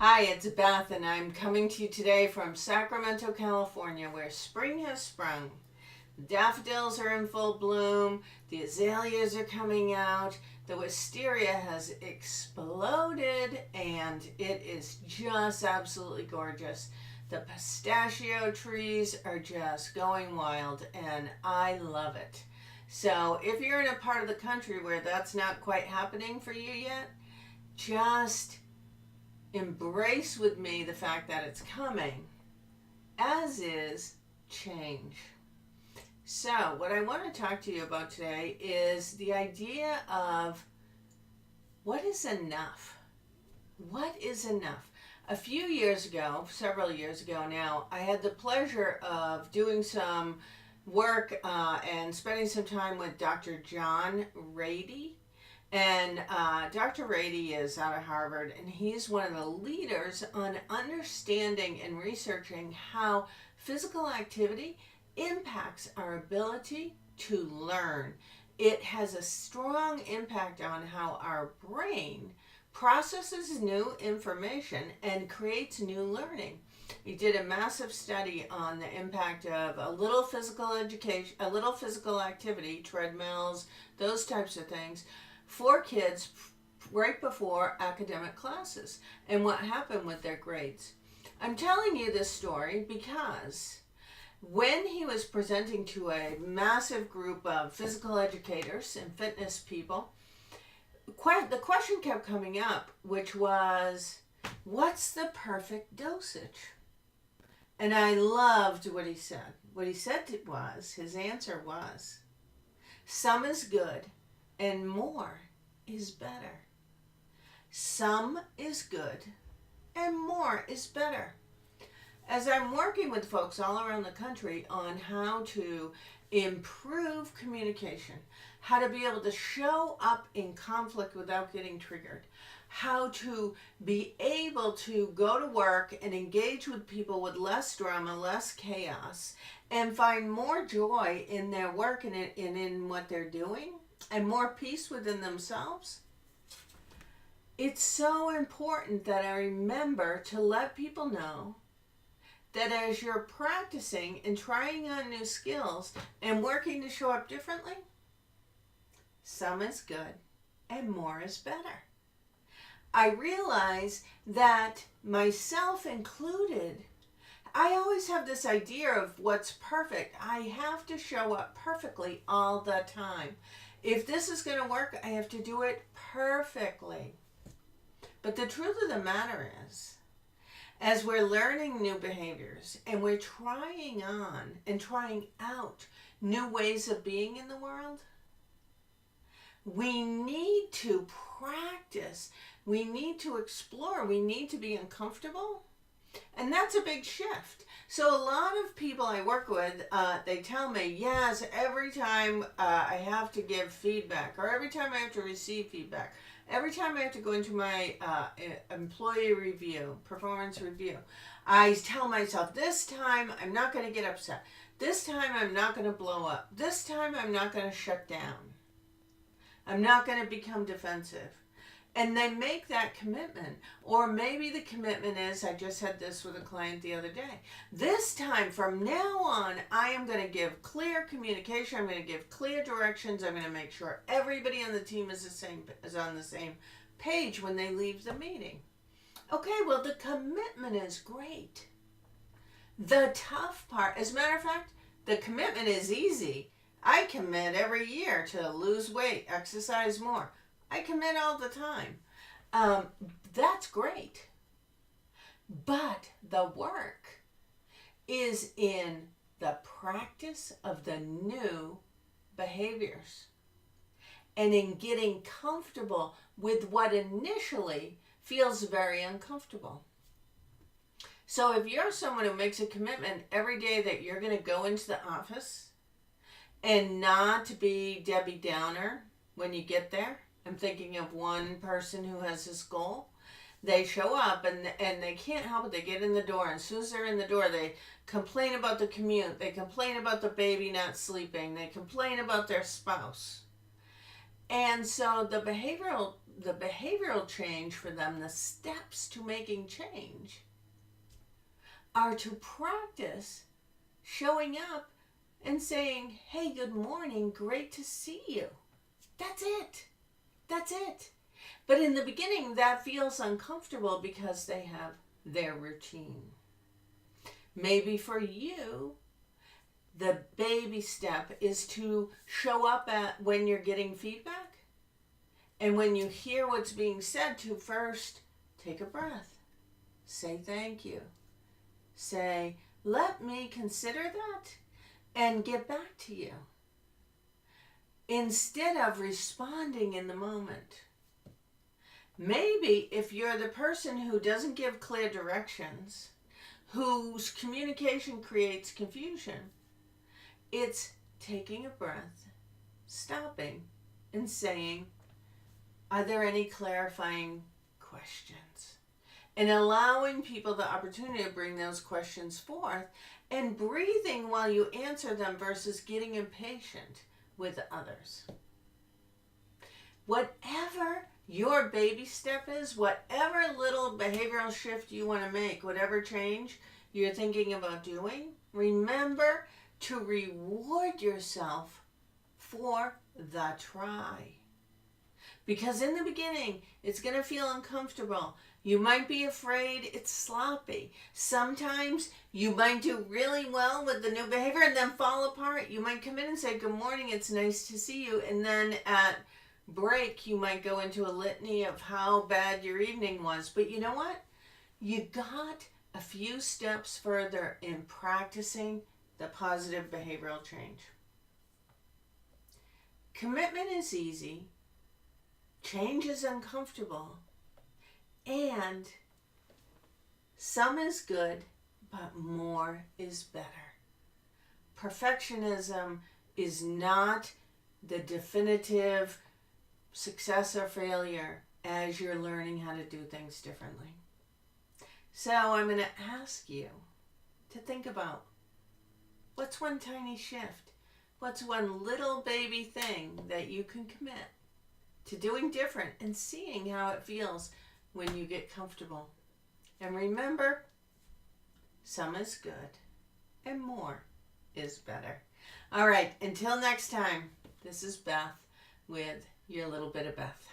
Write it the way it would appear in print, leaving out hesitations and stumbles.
Hi, it's Beth, and I'm coming to you today from Sacramento, California, where spring has sprung. The daffodils are in full bloom, the azaleas are coming out, the wisteria has exploded, and it is just absolutely gorgeous. The pistachio trees are just going wild, and I love it. So, if you're in a part of the country where that's not quite happening for you yet, just embrace with me the fact that it's coming, as is change. So, what I want to talk to you about today is the idea of what is enough? What is enough? A few years ago, several years ago now, I had the pleasure of doing some work and spending some time with Dr. John Rady. And Dr. Rady is out of Harvard, and he's one of the leaders on understanding and researching how physical activity impacts our ability to learn. It has a strong impact on how our brain processes new information and creates new learning. He did a massive study on the impact of a little physical education, a little physical activity, treadmills, those types of things, for kids right before academic classes and what happened with their grades. I'm telling you this story because when he was presenting to a massive group of physical educators and fitness people, the question kept coming up, which was, what's the perfect dosage? And I loved what he said. What he said was, his answer was, some is good and more is better. Some is good and more is better. As I'm working with folks all around the country on how to improve communication, how to be able to show up in conflict without getting triggered, how to be able to go to work and engage with people with less drama, less chaos, and find more joy in their work and in what they're doing, and more peace within themselves. It's so important that I remember to let people know that as you're practicing and trying on new skills and working to show up differently, some is good and more is better. I realize that, myself included, I always have this idea of what's perfect. I have to show up perfectly all the time. If this is going to work, I have to do it perfectly. But the truth of the matter is, as we're learning new behaviors and we're trying on and trying out new ways of being in the world, we need to practice. We need to explore. We need to be uncomfortable. And that's a big shift. So a lot of people I work with, they tell me, yes, every time I have to give feedback, or every time I have to receive feedback, every time I have to go into my employee review, performance review, I tell myself, this time I'm not going to get upset. This time I'm not going to blow up. This time I'm not going to shut down. I'm not going to become defensive. And they make that commitment. Or maybe the commitment is, I just had this with a client the other day, this time from now on, I am going to give clear communication. I'm going to give clear directions. I'm going to make sure everybody on the team is on the same page when they leave the meeting. Okay, well, the commitment is great. The tough part, as a matter of fact, the commitment is easy. I commit every year to lose weight, exercise more. I commit all the time. That's great. But the work is in the practice of the new behaviors and in getting comfortable with what initially feels very uncomfortable. So if you're someone who makes a commitment every day that you're going to go into the office and not be Debbie Downer when you get there, I'm thinking of one person who has this goal. They show up and they can't help it. They get in the door, and as soon as they're in the door, they complain about the commute. They complain about the baby not sleeping. They complain about their spouse. And so the behavioral the behavioral change for them, the steps to making change, are to practice showing up and saying, hey, good morning, great to see you. That's it. That's it. But in the beginning, that feels uncomfortable because they have their routine. Maybe for you, the baby step is to show up at when you're getting feedback. And when you hear what's being said, to first take a breath. Say thank you. Say, let me consider that and get back to you. Instead of responding in the moment. Maybe if you're the person who doesn't give clear directions, whose communication creates confusion, it's taking a breath, stopping, and saying, are there any clarifying questions? And allowing people the opportunity to bring those questions forth and breathing while you answer them versus getting impatient with others. Whatever your baby step is, whatever little behavioral shift you want to make, whatever change you're thinking about doing, remember to reward yourself for the try. Because in the beginning, it's going to feel uncomfortable. You might be afraid it's sloppy. Sometimes you might do really well with the new behavior and then fall apart. You might come in and say, good morning, it's nice to see you. And then at break, you might go into a litany of how bad your evening was. But you know what? You got a few steps further in practicing the positive behavioral change. Commitment is easy. Change is uncomfortable. And some is good, but more is better. Perfectionism is not the definitive success or failure as you're learning how to do things differently. So I'm going to ask you to think about, what's one tiny shift? What's one little baby thing that you can commit to doing different and seeing how it feels when you get comfortable? And remember, some is good and more is better. All right, until next time, this is Beth with your little bit of Beth.